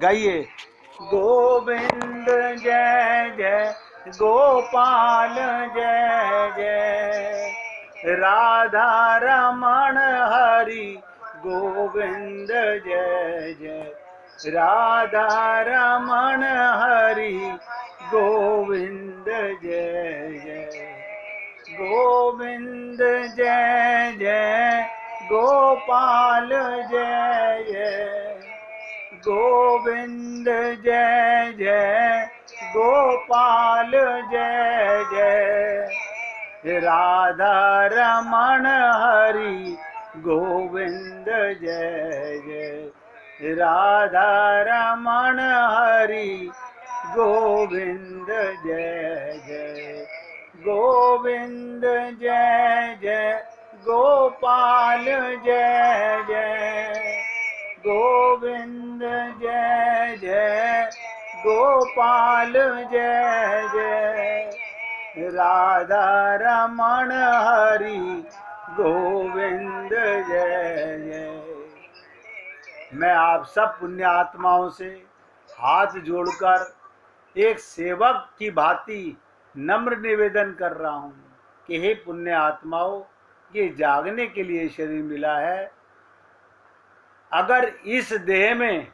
गाइए। गोविंद जय जय गोपाल जय जय राधा रमण हरि गोविंद जय जय राधा रमण हरि गोविंद जय जय गोविंद जय जय गोपाल जय जय गोविंद जय जय गोपाल जय जय राधा रमण हरि गोविंद जय जय राधा रमण हरि गोविंद जय जय गोविंद जय जय गोपाल जय जय गोविंद जय जय गोपाल जय जय राधा रमण हरि गोविंद जय जय। मैं आप सब पुण्य आत्माओं से हाथ जोड़कर एक सेवक की भांति नम्र निवेदन कर रहा हूँ कि हे पुण्य आत्माओं, ये जागने के लिए शरीर मिला है। अगर इस देह में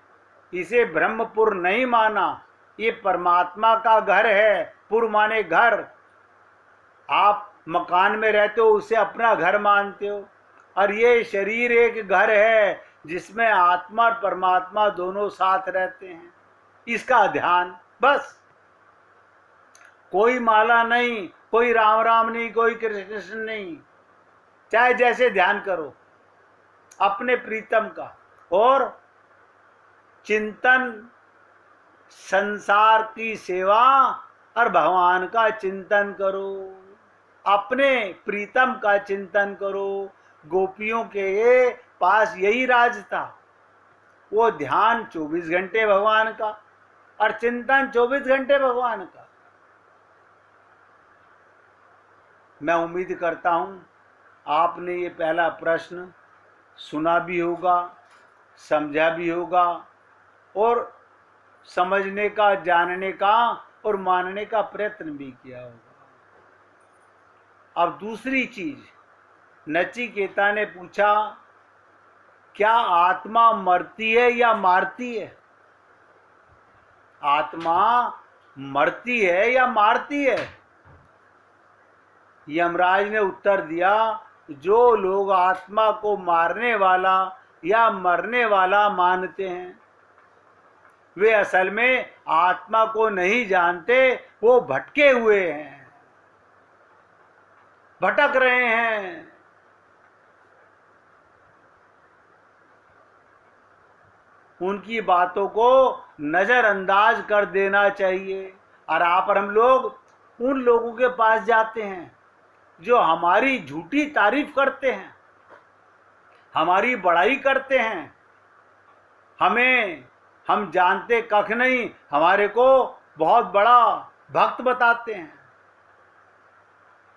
इसे ब्रह्मपुर नहीं माना, ये परमात्मा का घर है। पुर माने घर। आप मकान में रहते हो, उसे अपना घर मानते हो, और ये शरीर एक घर है जिसमें आत्मा और परमात्मा दोनों साथ रहते हैं। इसका ध्यान बस। कोई माला नहीं, कोई राम राम नहीं, कोई कृष्ण कृष्ण नहीं, चाहे जैसे ध्यान करो अपने प्रीतम का। और चिंतन संसार की सेवा और भगवान का चिंतन करो, अपने प्रीतम का चिंतन करो। गोपियों के पास यही राज था। वो ध्यान 24 घंटे भगवान का और चिंतन 24 घंटे भगवान का। मैं उम्मीद करता हूं आपने ये पहला प्रश्न सुना भी होगा, समझा भी होगा, और समझने का, जानने का और मानने का प्रयत्न भी किया होगा। अब दूसरी चीज, नचिकेता ने पूछा, क्या आत्मा मरती है या मारती है? आत्मा मरती है या मारती है? यमराज ने उत्तर दिया, जो लोग आत्मा को मारने वाला या मरने वाला मानते हैं, वे असल में आत्मा को नहीं जानते। वो भटके हुए हैं, भटक रहे हैं। उनकी बातों को नजरअंदाज कर देना चाहिए। और आप और हम लोग उन लोगों के पास जाते हैं जो हमारी झूठी तारीफ करते हैं, हमारी बड़ाई करते हैं। हम जानते कख नहीं, हमारे को बहुत बड़ा भक्त बताते हैं।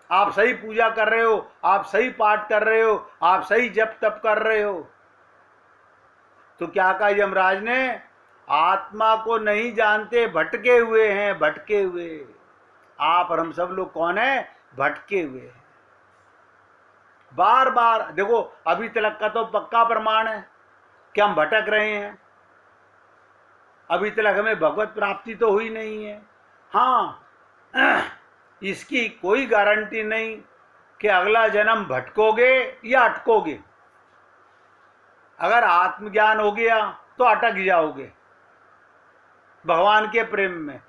आप सही पूजा कर रहे हो, आप सही पाठ कर रहे हो, आप सही जप तप कर रहे हो, तो क्या कहा यमराज ने? आत्मा को नहीं जानते, भटके हुए हैं, भटके हुए। आप और हम सब लोग कौन है? भटके हुए हैं। बार बार देखो, अभी तक का तो पक्का प्रमाण है कि हम भटक रहे हैं। अभी तक हमें भगवत प्राप्ति तो हुई नहीं है। हाँ, इसकी कोई गारंटी नहीं कि अगला जन्म भटकोगे या अटकोगे। अगर आत्मज्ञान हो गया तो अटक जाओगे भगवान के प्रेम में,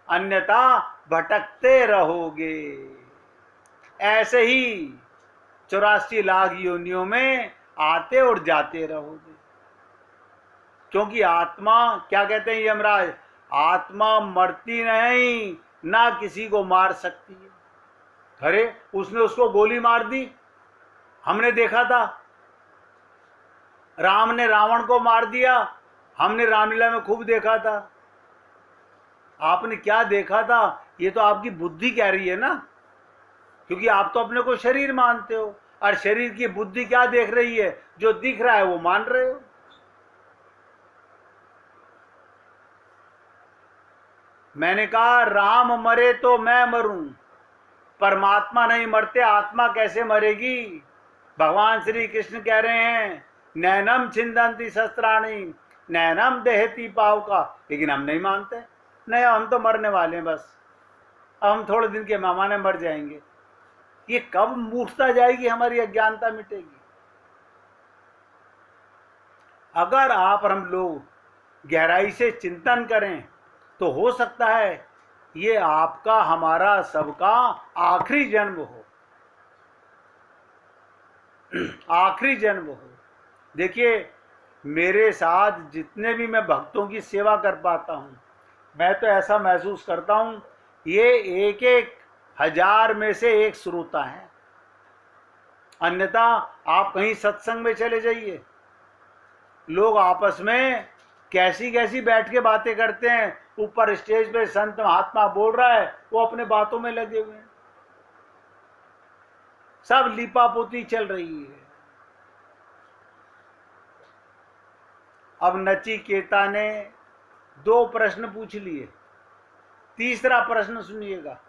अन्यथा भटकते रहोगे। ऐसे ही 84 लाख योनियों में आते और जाते रहोगे। क्योंकि आत्मा, क्या कहते हैं यमराज? आत्मा मरती नहीं, ना किसी को मार सकती है। अरे, उसने उसको गोली मार दी, हमने देखा था। राम ने रावण को मार दिया, हमने रामलीला में खूब देखा था। आपने क्या देखा था? ये तो आपकी बुद्धि कह रही है ना, क्योंकि आप तो अपने को शरीर मानते हो, और शरीर की बुद्धि क्या देख रही है? जो दिख रहा है वो मान रहे हो। मैंने कहा राम मरे तो मैं मरूं, परमात्मा नहीं मरते, आत्मा कैसे मरेगी? भगवान श्री कृष्ण कह रहे हैं नैनम छिंदंती शस्त्राणी नैनम देहती पाव का, लेकिन हम नहीं मानते। नहीं, हम तो मरने वाले हैं बस, अब हम थोड़े दिन के मेहमान हैं, मर जाएंगे। ये कब मूर्छता जाएगी, हमारी अज्ञानता मिटेगी? अगर आप और हम लोग गहराई से चिंतन करें तो हो सकता है ये आपका हमारा सबका आखिरी जन्म हो, आखिरी जन्म हो। देखिए, मेरे साथ जितने भी मैं भक्तों की सेवा कर पाता हूँ, मैं तो ऐसा महसूस करता हूँ ये एक एक हजार में से एक श्रोता है। अन्यथा आप कहीं सत्संग में चले जाइए, लोग आपस में कैसी कैसी बैठ के बातें करते हैं, ऊपर स्टेज पे संत महात्मा बोल रहा है, वो अपने बातों में लगे हुए हैं, सब लिपापोती चल रही है। अब नचिकेता ने 2 प्रश्न पूछ लिए, तीसरा प्रश्न सुनिएगा।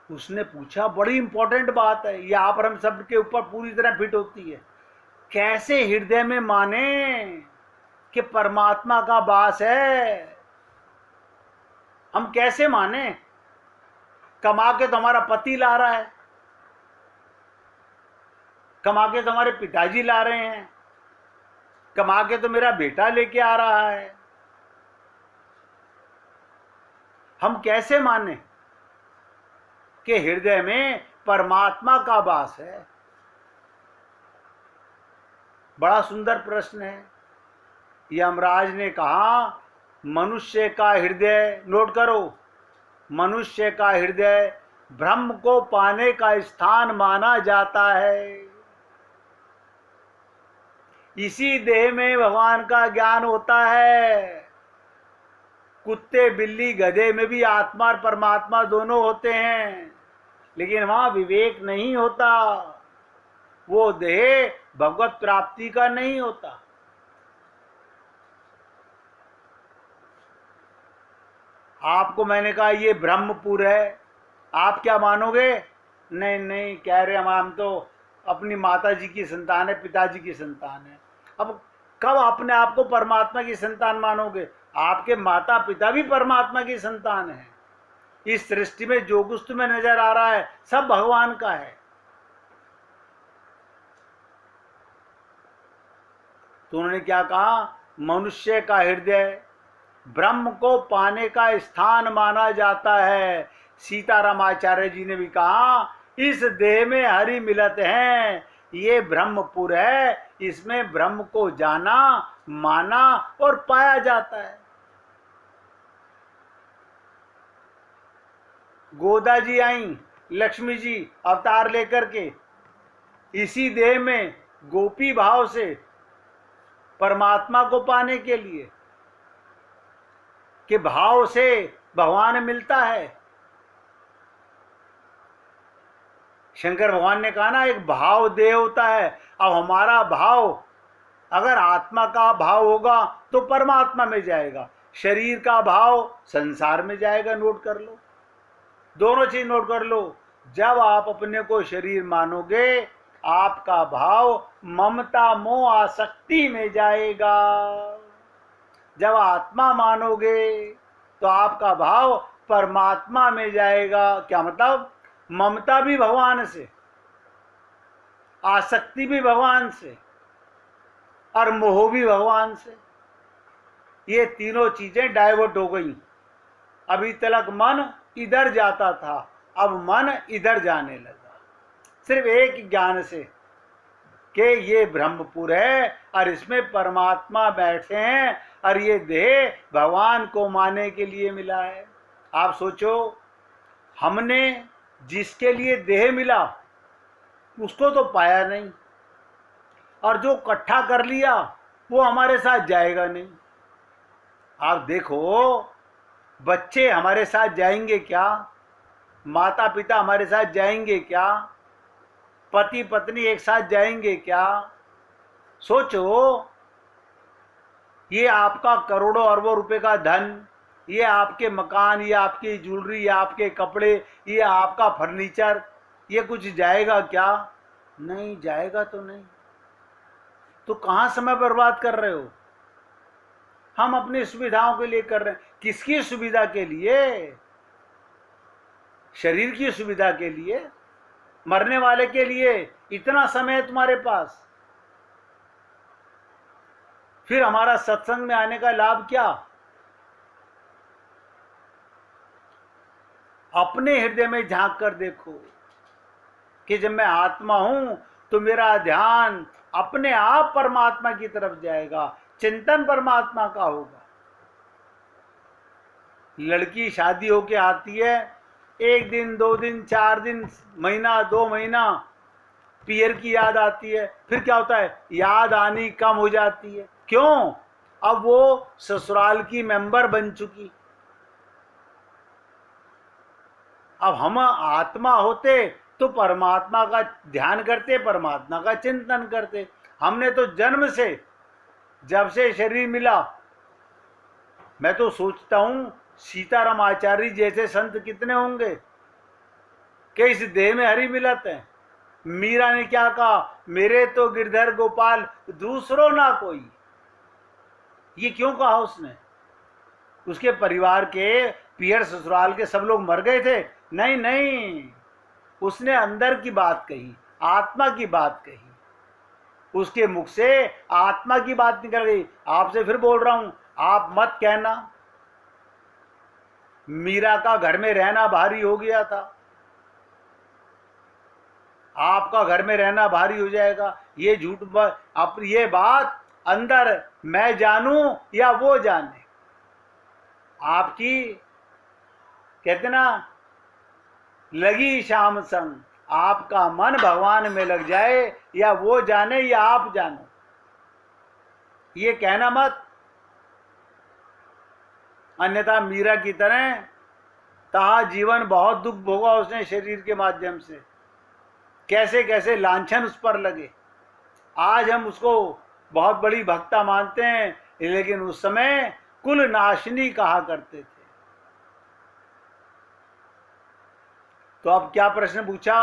उसने पूछा, बड़ी इंपॉर्टेंट बात है, ये आप और हम सब के ऊपर पूरी तरह फिट होती है। कैसे हृदय में माने कि परमात्मा का वास है? हम कैसे माने? कमा के तो हमारा पति ला रहा है, कमा के तो हमारे पिताजी ला रहे हैं, कमा के तो मेरा बेटा लेके आ रहा है। हम कैसे माने कि हृदय में परमात्मा का वास है? बड़ा सुंदर प्रश्न है। यमराज ने कहा, मनुष्य का हृदय, नोट करो, मनुष्य का हृदय ब्रह्म को पाने का स्थान माना जाता है। इसी देह में भगवान का ज्ञान होता है। कुत्ते बिल्ली गधे में भी आत्मा और परमात्मा दोनों होते हैं, लेकिन वहां विवेक नहीं होता, वो देह भगवत प्राप्ति का नहीं होता। आपको मैंने कहा ये ब्रह्मपुर है, आप क्या मानोगे? नहीं नहीं, कह रहे हम तो अपनी माता जी की संतान है, पिताजी की संतान है। अब कब अपने आप को परमात्मा की संतान मानोगे? आपके माता पिता भी परमात्मा की संतान है। इस सृष्टि में जो कुछ तुम्हें नजर आ रहा है सब भगवान का है। तो उन्होंने क्या कहा? मनुष्य का हृदय ब्रह्म को पाने का स्थान माना जाता है। सीतारामाचार्य जी ने भी कहा, इस देह में हरि मिलत हैं, ये ब्रह्मपुर है, इसमें ब्रह्म को जाना, माना और पाया जाता है। गोदा जी आई, लक्ष्मी जी अवतार लेकर के, इसी देह में गोपी भाव से परमात्मा को पाने के लिए, कि भाव से भगवान मिलता है। शंकर भगवान ने कहा ना, एक भाव देह होता है। अब हमारा भाव अगर आत्मा का भाव होगा तो परमात्मा में जाएगा, शरीर का भाव संसार में जाएगा। नोट कर लो, दोनों चीज नोट कर लो। जब आप अपने को शरीर मानोगे, आपका भाव ममता मोह आसक्ति में जाएगा। जब आत्मा मानोगे तो आपका भाव परमात्मा में जाएगा। क्या मतलब? ममता भी भगवान से, आसक्ति भी भगवान से और मोह भी भगवान से। ये तीनों चीजें डाइवर्ट हो गई। अभी तक मन इधर जाता था, अब मन इधर जाने लगा, सिर्फ एक ज्ञान से कि ये ब्रह्मपुर है और इसमें परमात्मा बैठे हैं और ये देह भगवान को मानने के लिए मिला है। आप सोचो, हमने जिसके लिए देह मिला उसको तो पाया नहीं, और जो इकट्ठा कर लिया वो हमारे साथ जाएगा नहीं। आप देखो, बच्चे हमारे साथ जाएंगे क्या? माता पिता हमारे साथ जाएंगे क्या? पति पत्नी एक साथ जाएंगे क्या? सोचो, ये आपका करोड़ों अरबों रुपए का धन, ये आपके मकान, ये आपकी ज्वेलरी, ये आपके कपड़े, ये आपका फर्नीचर, ये कुछ जाएगा क्या? नहीं जाएगा तो नहीं। तो कहाँ समय बर्बाद कर रहे हो? हम अपनी सुविधाओं के लिए कर रहे हैं। किसकी सुविधा के लिए? शरीर की सुविधा के लिए, मरने वाले के लिए। इतना समय है तुम्हारे पास, फिर हमारा सत्संग में आने का लाभ क्या? अपने हृदय में झांक कर देखो कि जब मैं आत्मा हूं तो मेरा ध्यान अपने आप परमात्मा की तरफ जाएगा, चिंतन परमात्मा का होगा। लड़की शादी होके आती है, 1 दिन 2 दिन 4 दिन, महीना 2 महीना पियर की याद आती है, फिर क्या होता है? याद आनी कम हो जाती है। क्यों? अब वो ससुराल की मेंबर बन चुकी। अब हम आत्मा होते तो परमात्मा का ध्यान करते, परमात्मा का चिंतन करते। हमने तो जन्म से, जब से शरीर मिला, मैं तो सोचता हूं सीताराम आचार्य जैसे संत कितने होंगे कि इस देह में हरि मिलत है। मीरा ने क्या कहा? मेरे तो गिरधर गोपाल दूसरों ना कोई। ये क्यों कहा उसने? उसके परिवार के, पियर ससुराल के सब लोग मर गए थे? नहीं नहीं, उसने अंदर की बात कही, आत्मा की बात कही। उसके मुख से आत्मा की बात निकल गई। आपसे फिर बोल रहा हूं, आप मत कहना मीरा का घर में रहना भारी हो गया था। आपका घर में रहना भारी हो जाएगा, ये झूठ। अब ये बात अंदर मैं जानूं या वो जाने, आपकी कहते ना लगी शाम संग, आपका मन भगवान में लग जाए, या वो जाने या आप जानो, ये कहना मत। अन्यथा मीरा की तरह तहा जीवन बहुत दुख भोगा उसने शरीर के माध्यम से, कैसे कैसे लांछन उस पर लगे। आज हम उसको बहुत बड़ी भक्ता मानते हैं, लेकिन उस समय कुल नाशनी कहा करते थे। तो अब क्या प्रश्न पूछा?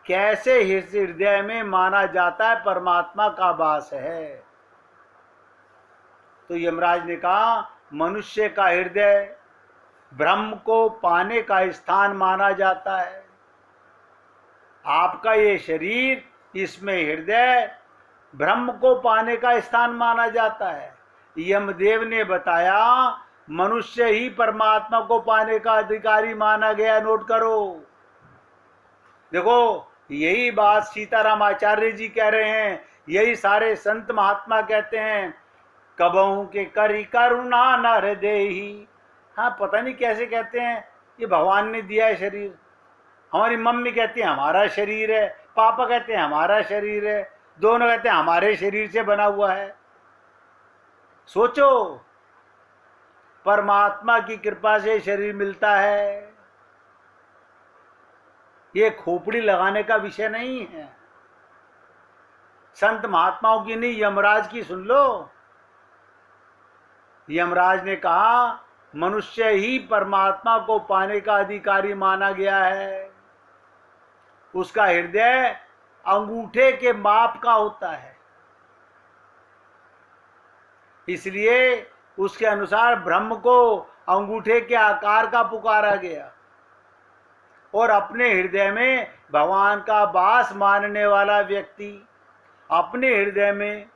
कैसे हृदय में माना जाता है परमात्मा का वास है? तो यमराज ने कहा, मनुष्य का हृदय ब्रह्म को पाने का स्थान माना जाता है। आपका ये शरीर, इसमें हृदय ब्रह्म को पाने का स्थान माना जाता है। यमदेव ने बताया, मनुष्य ही परमात्मा को पाने का अधिकारी माना गया। नोट करो, देखो यही बात सीताराम आचार्य जी कह रहे हैं, यही सारे संत महात्मा कहते हैं। कबहू के करी करुणा नर देही। हाँ, पता नहीं कैसे कहते हैं, ये भगवान ने दिया है शरीर। हमारी मम्मी कहती है हमारा शरीर है, पापा कहते हैं हमारा शरीर है, दोनों कहते हैं हमारे शरीर से बना हुआ है। सोचो, परमात्मा की कृपा से शरीर मिलता है, ये खोपड़ी लगाने का विषय नहीं है। संत महात्माओं की नहीं, यमराज की सुन लो। यमराज ने कहा, मनुष्य ही परमात्मा को पाने का अधिकारी माना गया है। उसका हृदय अंगूठे के माप का होता है, इसलिए उसके अनुसार ब्रह्म को अंगूठे के आकार का पुकारा गया। और अपने हृदय में भगवान का वास मानने वाला व्यक्ति अपने हृदय में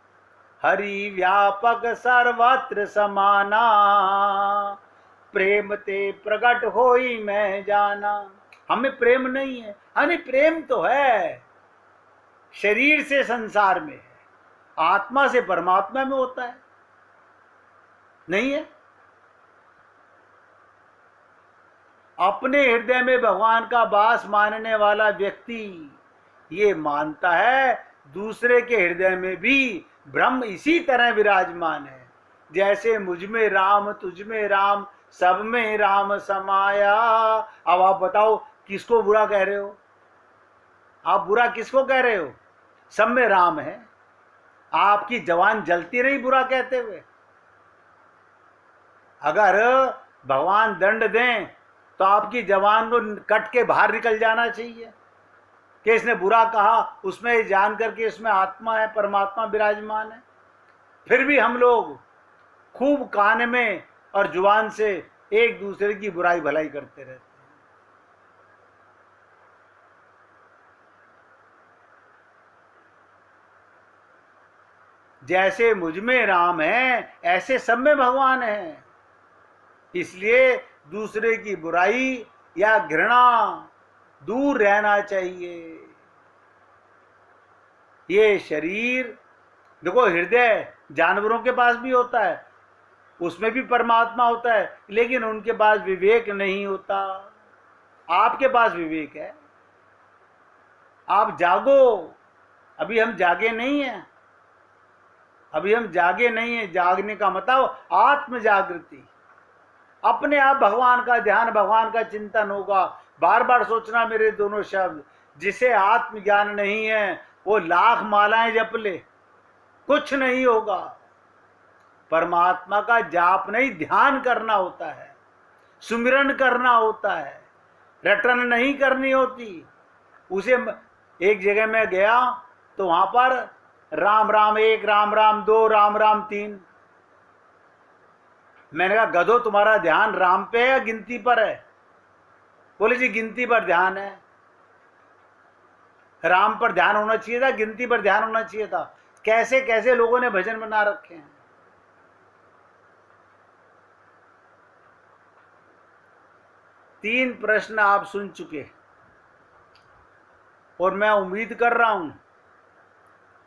हरि व्यापक सर्वत्र समाना, प्रेम ते प्रकट होई मैं जाना। हमें प्रेम नहीं है। अरे प्रेम तो है, शरीर से संसार में है, आत्मा से परमात्मा में होता है, नहीं है। अपने हृदय में भगवान का वास मानने वाला व्यक्ति ये मानता है दूसरे के हृदय में भी ब्रह्म इसी तरह विराजमान है, जैसे मुझ में राम तुझ में राम सब में राम समाया। अब आप बताओ किसको बुरा कह रहे हो? आप बुरा किसको कह रहे हो? सब में राम है, आपकी जवान जलती नहीं बुरा कहते हुए। अगर भगवान दंड दें तो आपकी जबान को कट के बाहर निकल जाना चाहिए कि इसने बुरा कहा, उसमें जान करके इसमें आत्मा है, परमात्मा विराजमान है। फिर भी हम लोग खूब कान में और जुबान से एक दूसरे की बुराई भलाई करते रहते हैं। जैसे मुझ में राम है ऐसे सब में भगवान है, इसलिए दूसरे की बुराई या घृणा दूर रहना चाहिए। ये शरीर देखो, हृदय जानवरों के पास भी होता है, उसमें भी परमात्मा होता है, लेकिन उनके पास विवेक नहीं होता। आपके पास विवेक है, आप जागो। अभी हम जागे नहीं हैं, अभी हम जागे नहीं हैं। जागने का मतलब आत्म जागृति, अपने आप भगवान का ध्यान, भगवान का चिंतन होगा। बार बार सोचना मेरे दोनों शब्द, जिसे आत्मज्ञान नहीं है वो लाख मालाएं जप ले, कुछ नहीं होगा। परमात्मा का जाप नहीं, ध्यान करना होता है, सुमिरन करना होता है, रटन नहीं करनी होती। उसे एक जगह में गया तो वहां पर राम राम 1, राम राम 2, राम राम 3। मैंने कहा गधो, तुम्हारा ध्यान राम पे है या गिनती पर है? बोले जी गिनती पर ध्यान है। राम पर ध्यान होना चाहिए था, गिनती पर ध्यान होना चाहिए था। कैसे कैसे लोगों ने भजन बना रखे हैं। तीन प्रश्न आप सुन चुके और मैं उम्मीद कर रहा हूं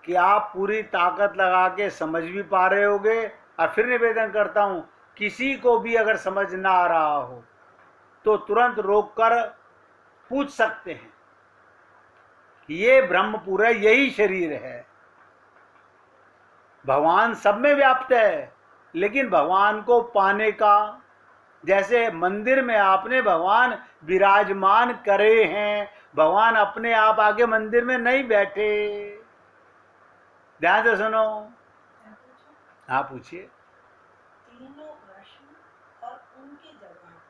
कि आप पूरी ताकत लगा के समझ भी पा रहे होगे। और फिर निवेदन करता हूं, किसी को भी अगर समझ ना आ रहा हो तो तुरंत रोककर पूछ सकते हैं। ये ब्रह्मपुर है, यही शरीर है। भगवान सब में व्याप्त है, लेकिन भगवान को पाने का, जैसे मंदिर में आपने भगवान विराजमान करे हैं, भगवान अपने आप आगे मंदिर में नहीं बैठे। ध्यान से सुनो। हाँ पूछिए। तीनों प्रश्न और उनके जवाब,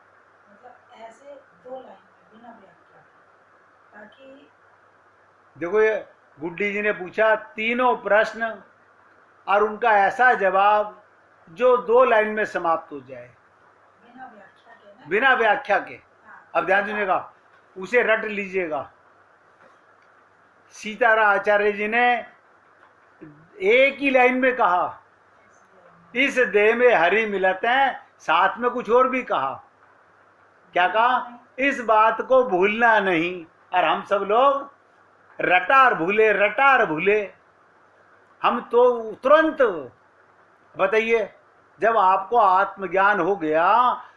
मतलब ऐसे 2 लाइन में बिना व्याख्या, ताकि देखो, ये गुड्डी जी ने पूछा तीनों प्रश्न और उनका ऐसा जवाब जो 2 लाइन में समाप्त हो जाए, बिना व्याख्या के ना, बिना व्याख्या के। हाँ, अब ध्यान दीजिएगा, उसे रट लीजिएगा। सीताराम आचार्य जी ने एक ही लाइन में कहा, इस देह में हरि मिलत है, साथ में कुछ और भी कहा। क्या कहा? इस बात को भूलना नहीं। और हम सब लोग रटार भूले, रटार भूले। हम तो तुरंत, बताइए, जब आपको आत्मज्ञान हो गया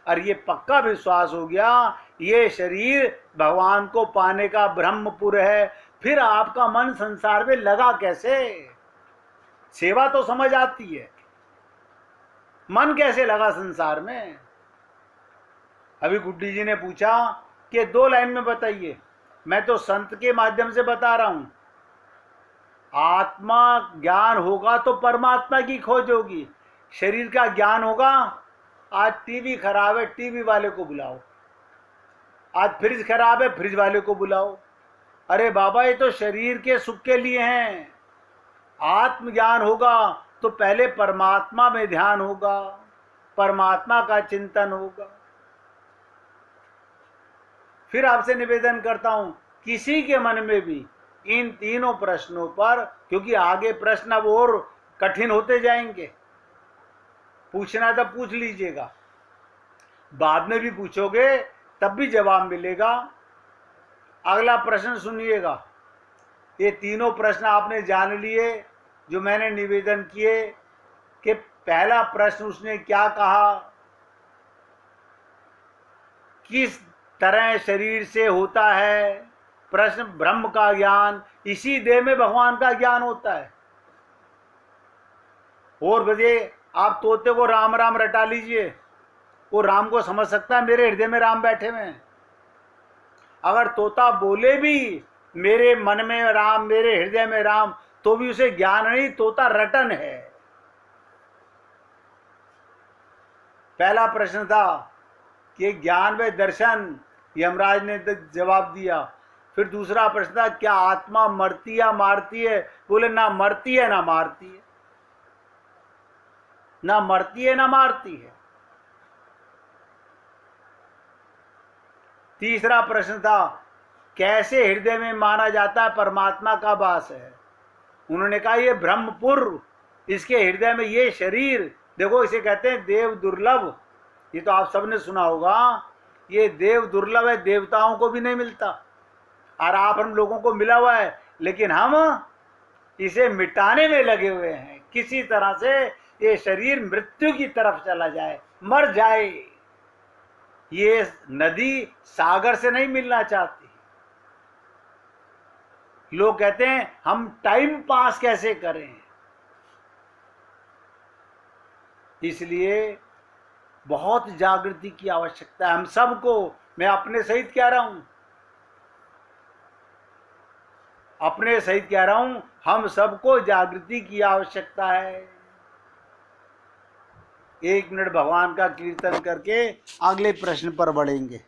और ये पक्का विश्वास हो गया ये शरीर भगवान को पाने का ब्रह्मपुर है, फिर आपका मन संसार में लगा कैसे? सेवा तो समझ आती है, मन कैसे लगा संसार में? अभी गुड्डी जी ने पूछा कि 2 लाइन में बताइए। मैं तो संत के माध्यम से बता रहा हूं। आत्मा ज्ञान होगा तो परमात्मा की खोज होगी। शरीर का ज्ञान होगा, आज टीवी खराब है, टीवी वाले को बुलाओ। आज फ्रिज खराब है, फ्रिज वाले को बुलाओ। अरे बाबा, ये तो शरीर के सुख के लिए हैं। आत्मज्ञान होगा तो पहले परमात्मा में ध्यान होगा, परमात्मा का चिंतन होगा। फिर आपसे निवेदन करता हूं, किसी के मन में भी इन तीनों प्रश्नों पर, क्योंकि आगे प्रश्न अब और कठिन होते जाएंगे, पूछना तब पूछ लीजिएगा, बाद में भी पूछोगे तब भी जवाब मिलेगा। अगला प्रश्न सुनिएगा। ये तीनों प्रश्न आपने जान लिए जो मैंने निवेदन किए कि पहला प्रश्न उसने क्या कहा, किस तरह शरीर से होता है प्रश्न ब्रह्म का ज्ञान, इसी देह में भगवान का ज्ञान होता है। और बजे आप तोते को राम राम रटा लीजिए, वो राम को समझ सकता है मेरे हृदय में राम बैठे हुए हैं। अगर तोता बोले भी मेरे मन में राम, मेरे हृदय में राम, तो भी उसे ज्ञान नहीं, तोता रटन है। पहला प्रश्न था कि ज्ञान व दर्शन, यमराज ने जवाब दिया। फिर दूसरा प्रश्न था क्या आत्मा मरती या मारती है? बोले ना मरती है ना मारती है, ना मरती है ना मारती है। तीसरा प्रश्न था कैसे हृदय में माना जाता है परमात्मा का वास है? उन्होंने कहा ये ब्रह्मपुर, इसके हृदय में ये शरीर, देखो इसे कहते हैं देव दुर्लभ। ये तो आप सबने सुना होगा, ये देव दुर्लभ है, देवताओं को भी नहीं मिलता, और आप हम लोगों को मिला हुआ है, लेकिन हम इसे मिटाने में लगे हुए हैं। किसी तरह से ये शरीर मृत्यु की तरफ चला जाए, मर जाए। ये नदी सागर से नहीं मिलना चाहती। लोग कहते हैं हम टाइम पास कैसे करें, इसलिए बहुत जागृति की आवश्यकता है हम सबको। मैं अपने सहित कह रहा हूं, अपने सहित कह रहा हूं, हम सबको जागृति की आवश्यकता है। 1 मिनट भगवान का कीर्तन करके अगले प्रश्न पर बढ़ेंगे।